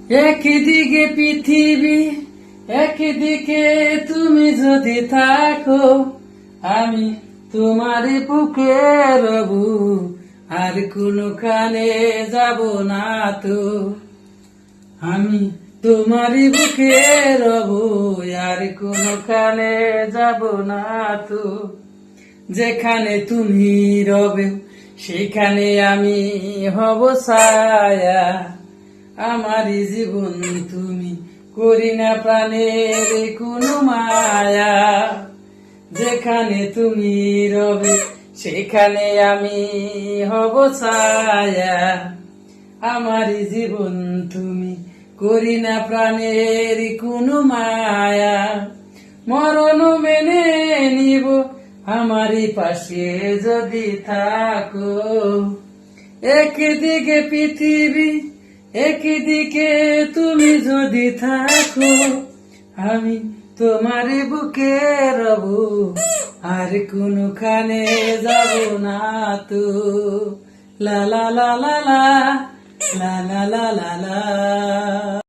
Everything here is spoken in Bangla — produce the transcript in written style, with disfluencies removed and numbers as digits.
একদিকে পৃথিবী, একদিকে তুমি যদি থাকো, আমি তোমার বুকে রবু, আর কোনখানে যাব না তো। আমি তোমার বুকে রবু, আর কোনখানে যাব না তো। যেখানে তুমি রবে সেখানে আমি হব ছায়া। আমার জীবন তুমি, করি না প্রাণের কোনো মায়া। যেখানে তুমি রবে সেখানে আমি হব ছায়া। আমার জীবন তুমি, করি না প্রাণের কোনো মায়া। মরণ মেনে নিব আমারই পাশে যদি থাকো। একদিকে পৃথিবী, একদিকে তুমি যদি থাকো, আমি তোমার বুকে রবু, আর কোনখানে যাব না তো। লা লা লা লা লা লা লা লা লা।